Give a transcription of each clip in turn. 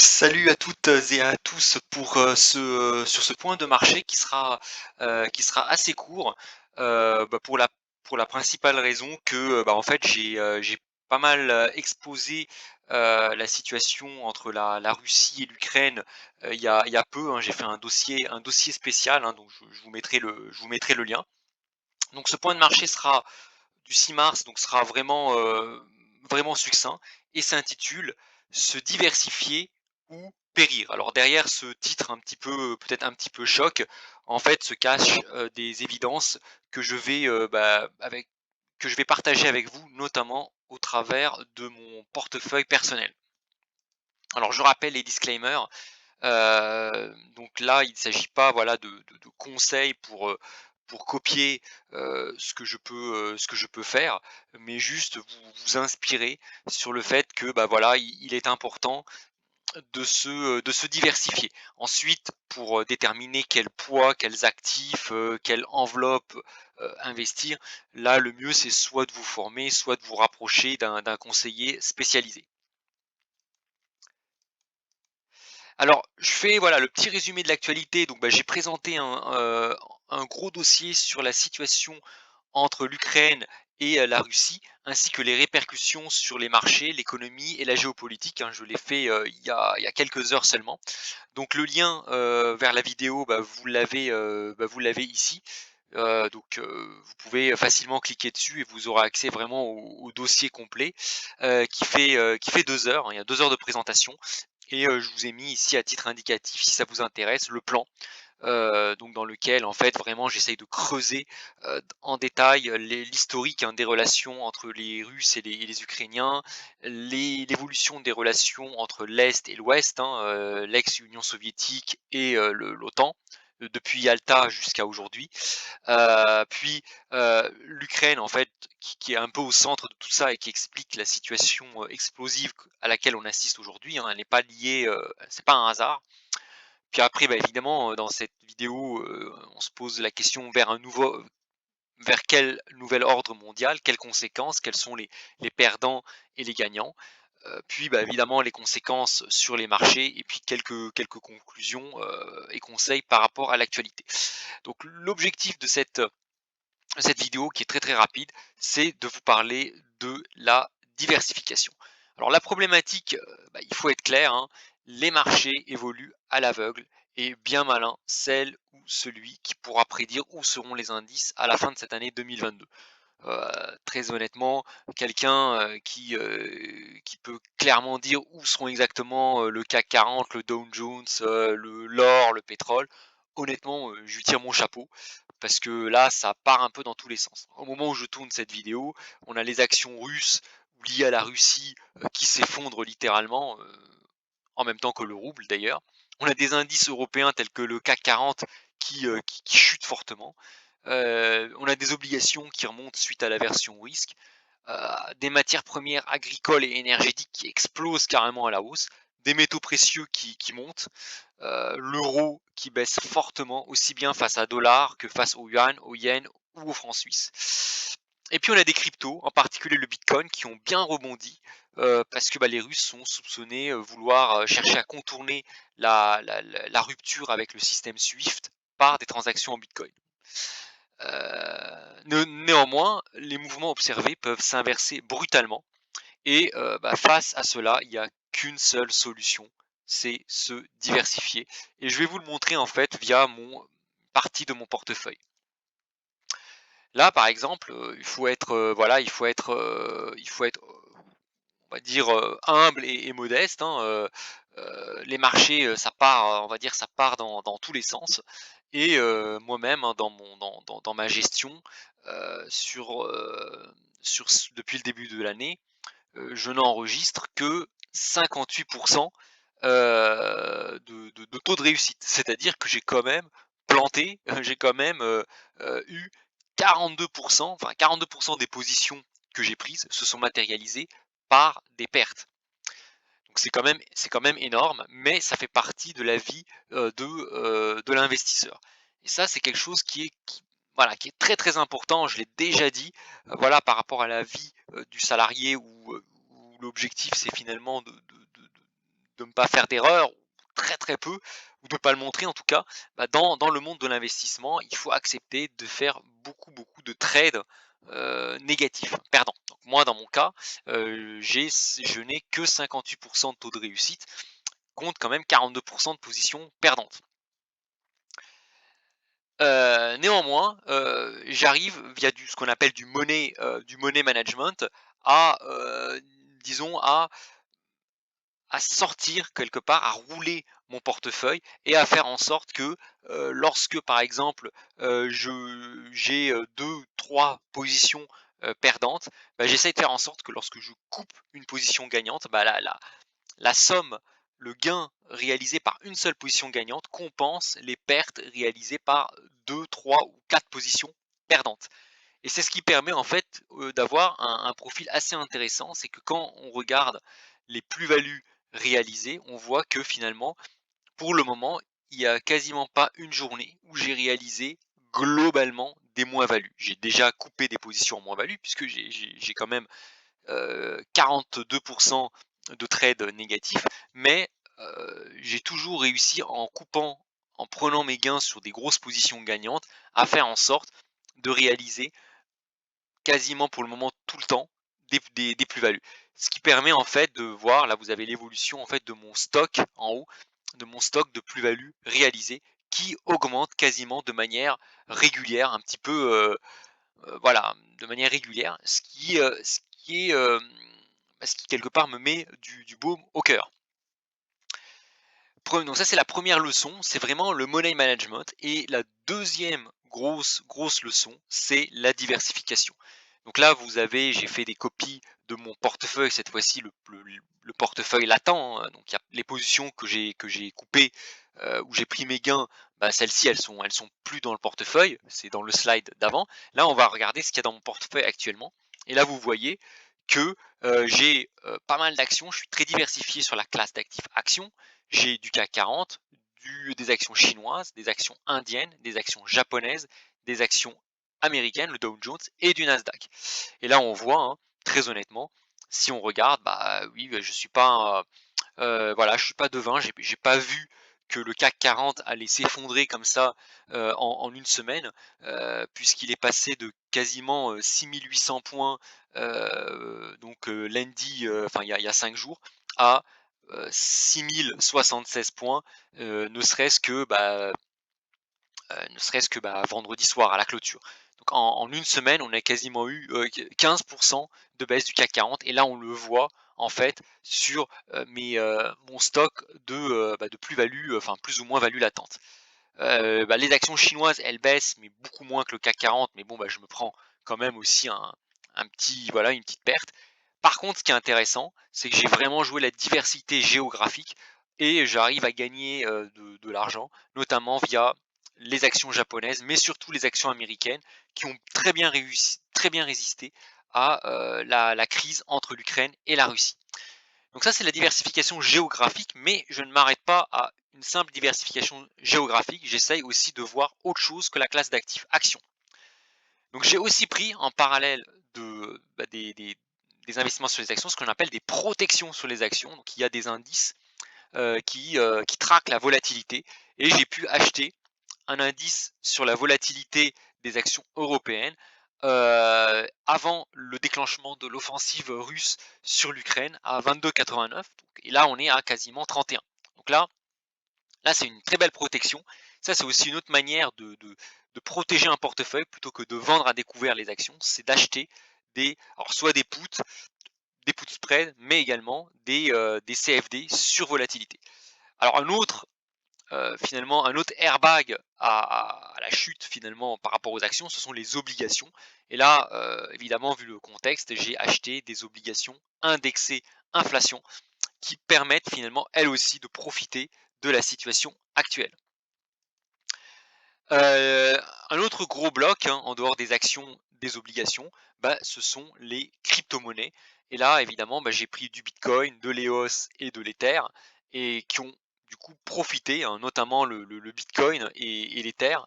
Salut à toutes et à tous pour sur ce point de marché qui sera assez court, pour la principale raison que en fait j'ai pas mal exposé la situation entre la Russie et l'Ukraine il y a peu, hein. J'ai fait un dossier spécial, hein, donc je vous mettrai le lien. Donc ce point de marché sera du 6 mars, donc sera vraiment, vraiment succinct et s'intitule «Se diversifier ou périr». Alors derrière ce titre un petit peu, peut-être un petit peu choc, en fait se cachent, des évidences que je vais, que je vais partager avec vous, notamment au travers de mon portefeuille personnel. Alors je rappelle les disclaimers, donc là, il ne s'agit pas, voilà, de conseils pour copier, ce que je peux faire, mais juste vous inspirer sur le fait que, voilà, il est important de se diversifier. Ensuite, pour, déterminer quel poids, quels actifs, quelle enveloppe, investir, là, le mieux, c'est soit de vous former, soit de vous rapprocher d'un conseiller spécialisé. Alors, je fais voilà le petit résumé de l'actualité. Donc, j'ai présenté un gros dossier sur la situation entre l'Ukraine et la Russie, ainsi que les répercussions sur les marchés, l'économie et la géopolitique, hein. Je l'ai fait il y a quelques heures seulement. Donc, le lien vers la vidéo, vous l'avez ici. Vous pouvez facilement cliquer dessus et vous aurez accès vraiment au dossier complet qui fait 2 heures, hein. Il y a 2 heures de présentation et je vous ai mis ici à titre indicatif, si ça vous intéresse, le plan, donc dans lequel en fait vraiment j'essaye de creuser, en détail l'historique, hein, des relations entre les Russes et les Ukrainiens, l'évolution des relations entre l'Est et l'Ouest, hein, l'ex-Union soviétique et l'OTAN, depuis Yalta jusqu'à aujourd'hui. Puis, l'Ukraine en fait qui est un peu au centre de tout ça et qui explique la situation, explosive à laquelle on assiste aujourd'hui, hein. Elle n'est pas liée, c'est pas un hasard. Puis après, évidemment, dans cette vidéo, on se pose la question vers quel nouvel ordre mondial, quelles conséquences, quels sont les perdants et les gagnants. Puis, évidemment, les conséquences sur les marchés et puis quelques conclusions, et conseils par rapport à l'actualité. Donc l'objectif de cette vidéo qui est très très rapide, c'est de vous parler de la diversification. Alors la problématique, il faut être clair, hein, les marchés évoluent à l'aveugle et bien malin celle ou celui qui pourra prédire où seront les indices à la fin de cette année 2022. Très honnêtement, quelqu'un qui peut clairement dire où seront exactement le CAC 40, le Dow Jones, l'or, le pétrole, honnêtement, je lui tire mon chapeau parce que là, ça part un peu dans tous les sens. Au moment où je tourne cette vidéo, on a les actions russes liées à la Russie qui s'effondrent littéralement, en même temps que le rouble d'ailleurs. On a des indices européens tels que le CAC 40 qui chutent fortement. On a des obligations qui remontent suite à la version risque, des matières premières agricoles et énergétiques qui explosent carrément à la hausse, des métaux précieux qui montent, l'euro qui baisse fortement, aussi bien face à dollar que face au yuan, au yen ou au franc suisse. Et puis on a des cryptos, en particulier le bitcoin, qui ont bien rebondi parce que les Russes sont soupçonnés vouloir chercher à contourner la rupture avec le système SWIFT par des transactions en bitcoin. Néanmoins, les mouvements observés peuvent s'inverser brutalement et face à cela, il n'y a qu'une seule solution, c'est se diversifier et je vais vous le montrer en fait via mon partie de mon portefeuille. Là, par exemple, il faut être, on va dire, humble et modeste, hein, les marchés, ça part, on va dire, ça part dans tous les sens et moi-même, hein, dans ma gestion, sur ce depuis le début de l'année, je n'enregistre que 58 de taux de réussite. C'est-à-dire que j'ai quand même planté, j'ai quand même, eu 42 enfin 42 des positions que j'ai prises se sont matérialisées par des pertes. Donc c'est quand même énorme, mais ça fait partie de la vie, de l'investisseur. Et ça, c'est quelque chose voilà, qui est très, très important. Je l'ai déjà dit, voilà, par rapport à la vie, du salarié où l'objectif, c'est finalement de ne pas faire d'erreur, très très peu, ou de ne pas le montrer en tout cas, bah, dans le monde de l'investissement, il faut accepter de faire beaucoup de trades négatifs, perdants. Donc moi dans mon cas, je n'ai que 58% de taux de réussite, contre quand même 42% de positions perdantes. Néanmoins, j'arrive via ce qu'on appelle du money management à, disons à sortir quelque part, à rouler mon portefeuille et à faire en sorte que, lorsque par exemple, j'ai, 2-3 positions, perdantes, bah, j'essaie de faire en sorte que lorsque je coupe une position gagnante, bah, la somme, le gain réalisé par une seule position gagnante compense les pertes réalisées par 2, 3 ou 4 positions perdantes. Et c'est ce qui permet en fait, d'avoir un profil assez intéressant. C'est que quand on regarde les plus-values réalisées, on voit que finalement, pour le moment, il y a quasiment pas une journée où j'ai réalisé globalement des moins-values. J'ai déjà coupé des positions en moins-value puisque j'ai quand même 42 de trades négatifs, mais j'ai toujours réussi en coupant, en prenant mes gains sur des grosses positions gagnantes, à faire en sorte de réaliser quasiment pour le moment tout le temps des plus-values. Ce qui permet en fait de voir, là vous avez l'évolution en fait de mon stock en haut, de mon stock de plus-value réalisé qui augmente quasiment de manière régulière, un petit peu voilà, de manière régulière, ce qui quelque part me met du baume au cœur. Donc ça c'est la première leçon, c'est vraiment le money management. Et la deuxième grosse leçon, c'est la diversification. Donc là j'ai fait des copies de mon portefeuille, cette fois-ci le portefeuille latent, hein. Donc il y a les positions que j'ai coupées, où j'ai pris mes gains, bah, celles-ci elles sont plus dans le portefeuille, c'est dans le slide d'avant. Là on va regarder ce qu'il y a dans mon portefeuille actuellement, et là vous voyez que j'ai pas mal d'actions, je suis très diversifié sur la classe d'actifs actions. J'ai du CAC 40, des actions chinoises, des actions indiennes, des actions japonaises, des actions américaines, le Dow Jones, et du Nasdaq. Et là, on voit, hein, très honnêtement, si on regarde, bah oui, bah, je suis pas, voilà, je suis pas devin, j'ai pas vu que le CAC 40 allait s'effondrer comme ça en une semaine, puisqu'il est passé de quasiment 6800 points, lundi, enfin il y a 5 jours, à 6076 points, ne serait-ce que bah, vendredi soir à la clôture. Donc en une semaine, on a quasiment eu 15% de baisse du CAC 40, et là on le voit en fait sur mon stock de plus-value, enfin plus ou moins value latente. Les actions chinoises, elles baissent, mais beaucoup moins que le CAC 40, mais bon, bah, je me prends quand même aussi voilà, une petite perte. Par contre, ce qui est intéressant, c'est que j'ai vraiment joué la diversité géographique et j'arrive à gagner de l'argent, notamment via les actions japonaises, mais surtout les actions américaines qui ont très bien résisté à la crise entre l'Ukraine et la Russie. Donc ça, c'est la diversification géographique, mais je ne m'arrête pas à une simple diversification géographique. J'essaye aussi de voir autre chose que la classe d'actifs actions. Donc j'ai aussi pris en parallèle des investissements sur les actions, ce qu'on appelle des protections sur les actions. Donc il y a des indices qui traquent la volatilité, et j'ai pu acheter un indice sur la volatilité des actions européennes avant le déclenchement de l'offensive russe sur l'Ukraine à 22,89. Et là, on est à quasiment 31. Donc là c'est une très belle protection. Ça, c'est aussi une autre manière de protéger un portefeuille plutôt que de vendre à découvert les actions. C'est d'acheter alors soit des put spread, mais également des CFD sur volatilité. Alors finalement, un autre airbag à la chute finalement par rapport aux actions, ce sont les obligations. Et là, évidemment, vu le contexte, j'ai acheté des obligations indexées inflation qui permettent finalement elles aussi de profiter de la situation actuelle. Euh, un autre gros bloc, hein, en dehors des actions, des obligations, bah, ce sont les crypto-monnaies. Et là, évidemment, bah, j'ai pris du Bitcoin, de l'EOS et de l'Ether, et qui ont du coup profité, hein, notamment le Bitcoin et l'Ether,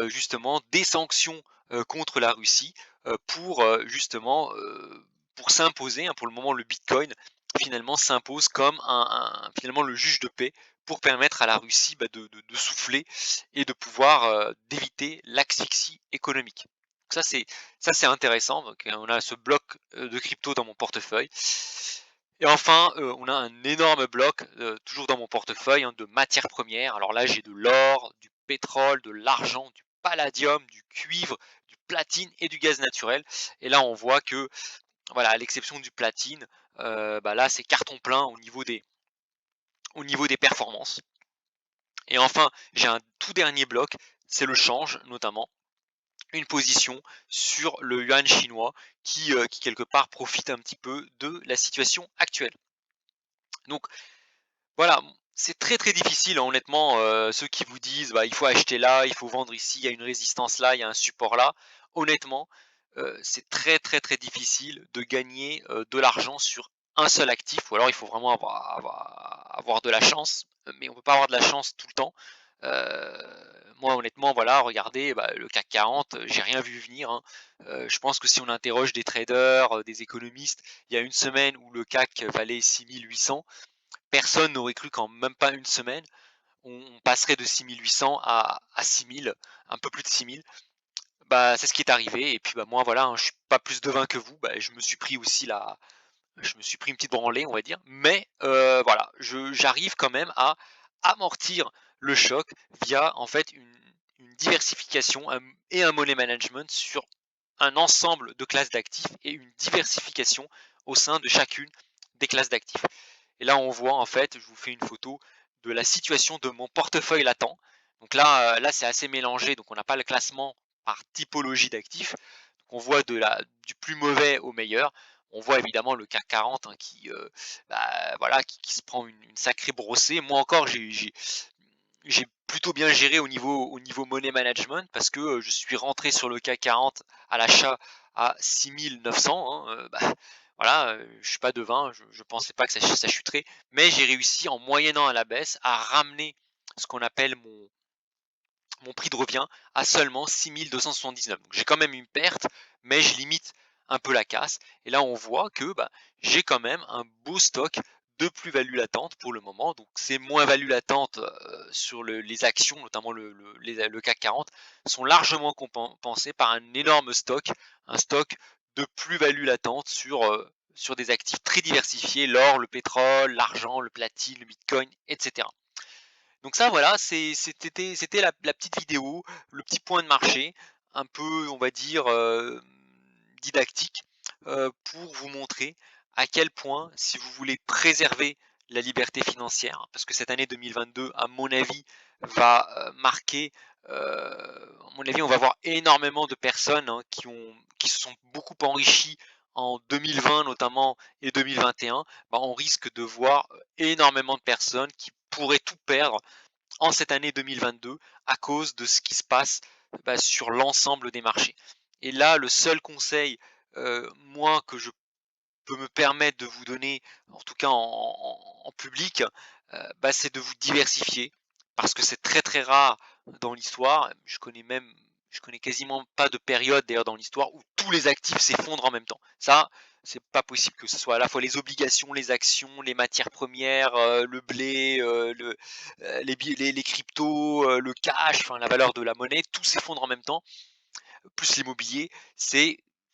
justement des sanctions contre la Russie pour justement pour s'imposer, hein. Pour le moment, le Bitcoin finalement s'impose comme finalement le juge de paix pour permettre à la Russie, de souffler et de pouvoir, d'éviter l'asphyxie économique. Donc ça c'est intéressant, donc on a ce bloc, de crypto dans mon portefeuille et enfin, on a un énorme bloc, toujours dans mon portefeuille, hein, de matières premières. Alors là, j'ai de l'or, du pétrole, de l'argent, du palladium, du cuivre, du platine et du gaz naturel et là, on voit que voilà, à l'exception du platine, là, c'est carton plein au niveau des performances. Et enfin, j'ai un tout dernier bloc, c'est le change notamment, une position sur le yuan chinois qui quelque part profite un petit peu de la situation actuelle. Donc voilà, c'est très, très difficile, hein, honnêtement, ceux qui vous disent: «Bah, il faut acheter là, il faut vendre ici, il y a une résistance là, il y a un support là». Honnêtement, c'est très, très, très difficile de gagner, de l'argent sur un seul actif ou alors il faut vraiment avoir de la chance, mais on peut pas avoir de la chance tout le temps. Moi honnêtement, voilà, regardez, le CAC 40, j'ai rien vu venir, hein. Je pense que si on interroge des traders, des économistes, il y a une semaine où le CAC valait 6 800. Personne n'aurait cru qu'en même pas une semaine, on passerait de 6 800 à 6 000, un peu plus de 6 000. C'est ce qui est arrivé et puis, moi voilà, hein, je suis pas plus devin que vous, je me suis pris une petite branlée, on va dire, mais voilà, je j'arrive quand même à amortir le choc via, en fait, une diversification, et un money management sur un ensemble de classes d'actifs et une diversification au sein de chacune des classes d'actifs. Et là, on voit en fait, je vous fais une photo de la situation de mon portefeuille latent. Donc là, c'est assez mélangé, donc on n'a pas le classement par typologie d'actifs. Donc on voit du plus mauvais au meilleur. On voit évidemment le CAC 40 hein, voilà, qui se prend une sacrée brossée. Moi encore, j'ai plutôt bien géré au niveau money management parce que je suis rentré sur le CAC 40 à l'achat à 6 900. Hein, voilà, je suis pas devin, je pensais pas que ça chuterait, mais j'ai réussi en moyennant à la baisse à ramener ce qu'on appelle mon prix de revient à seulement 6 279. Donc j'ai quand même une perte, mais je limite un peu la casse. Et là, on voit que j'ai quand même un beau stock de plus-value latente pour le moment. Donc ces moins-values latentes sur les actions, notamment le CAC 40, sont largement compensées par un énorme stock, un stock de plus-value latente sur des actifs très diversifiés, l'or, le pétrole, l'argent, le platine, le bitcoin, etc. Donc ça voilà, c'était la petite vidéo, le petit point de marché, un peu on va dire, didactique, pour vous montrer à quel point si vous voulez préserver la liberté financière, parce que cette année 2022 à mon avis va, marquer, à mon avis on va voir énormément de personnes, hein, qui se sont beaucoup enrichies en 2020 notamment et 2021. On risque de voir, énormément de personnes qui pourraient tout perdre en cette année 2022 à cause de ce qui se passe sur l'ensemble des marchés. Et là, le seul conseil, moi, que je peux me permettre de vous donner, en tout cas en public, c'est de vous diversifier parce que c'est très très rare dans l'histoire. Je connais quasiment pas de période d'ailleurs dans l'histoire où tous les actifs s'effondrent en même temps. Ça, c'est pas possible que ce soit à la fois les obligations, les actions, les matières premières, le blé, les cryptos, le cash, enfin la valeur de la monnaie, tout s'effondre en même temps plus l'immobilier,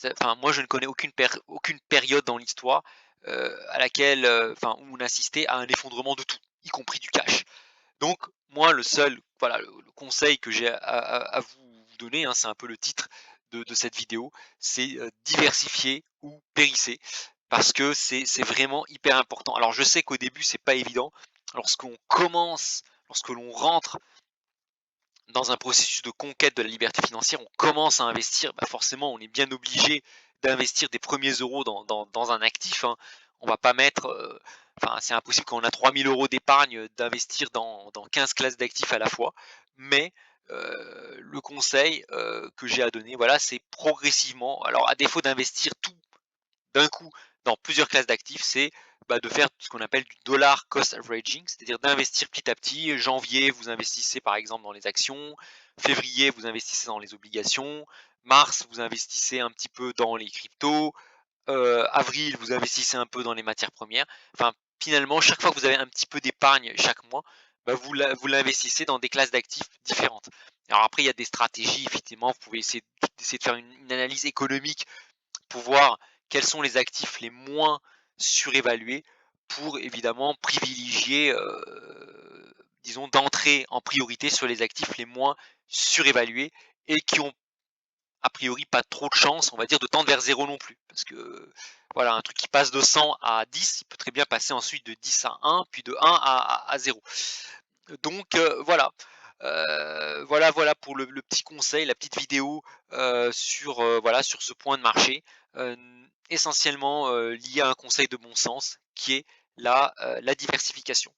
enfin moi je ne connais aucune période dans l'histoire, à laquelle, où on assistait à un effondrement de tout, y compris du cash. Donc moi le seul, voilà, le conseil que j'ai à vous donner, hein, c'est un peu le titre de cette vidéo, c'est, diversifier ou périsser parce que c'est vraiment hyper important. Alors je sais qu'au début c'est pas évident, lorsque l'on rentre dans un processus de conquête de la liberté financière, on commence à investir, forcément, on est bien obligé d'investir des premiers euros dans un actif. Hein. On va pas mettre, c'est impossible quand on a 3 000 € d'épargne d'investir dans 15 classes d'actifs à la fois. Mais le conseil que j'ai à donner, voilà, c'est progressivement. Alors, à défaut d'investir tout d'un coup dans plusieurs classes d'actifs, c'est de faire ce qu'on appelle du dollar cost averaging, c'est-à-dire d'investir petit à petit. Janvier, vous investissez par exemple dans les actions, février, vous investissez dans les obligations, mars, vous investissez un petit peu dans les cryptos, avril, vous investissez un peu dans les matières premières. Enfin, finalement, chaque fois que vous avez un petit peu d'épargne chaque mois, bah, vous l'investissez dans des classes d'actifs différentes. Alors après, il y a des stratégies, effectivement, vous pouvez essayer de faire une analyse économique pour voir quels sont les actifs les moins surévalués pour évidemment privilégier, disons d'entrer en priorité sur les actifs les moins surévalués et qui ont a priori pas trop de chance, on va dire, de tendre vers zéro non plus. Parce que voilà, un truc qui passe de 100 à 10, il peut très bien passer ensuite de 10 à 1, puis de 1 à 0. Donc voilà. Voilà pour le petit conseil, la petite vidéo sur, voilà, sur ce point de marché, heu, essentiellement lié à un conseil de bon sens qui est la diversification.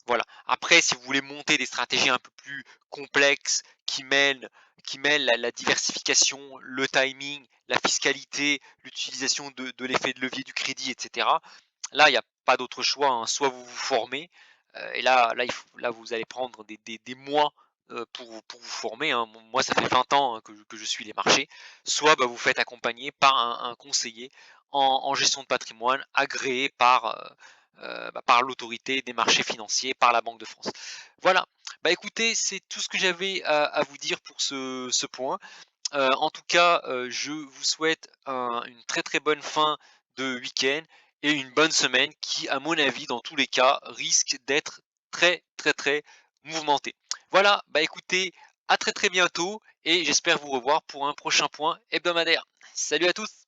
Voilà. Après, si vous voulez monter des stratégies un peu plus complexes qui mêlent la diversification, le timing, la fiscalité, l'utilisation de l'effet de levier du crédit, et cetera. Là, il n'y a pas d'autre choix, hein. Soit vous vous formez, et là, vous allez prendre des mois, pour vous former, hein. Moi, ça fait 20 ans, hein, que je suis les marchés. Soit, bah, vous faites accompagner par un conseiller en gestion de patrimoine agréé par l'autorité des marchés financiers, par la Banque de France. Voilà. Bah, écoutez, c'est tout ce que j'avais à vous dire pour ce point. En tout cas, je vous souhaite une très, très bonne fin de week-end et une bonne semaine qui, à mon avis, dans tous les cas, risque d'être très, très, très mouvementée. Voilà, bah, écoutez, à très, très bientôt et j'espère vous revoir pour un prochain point hebdomadaire. Salut à tous!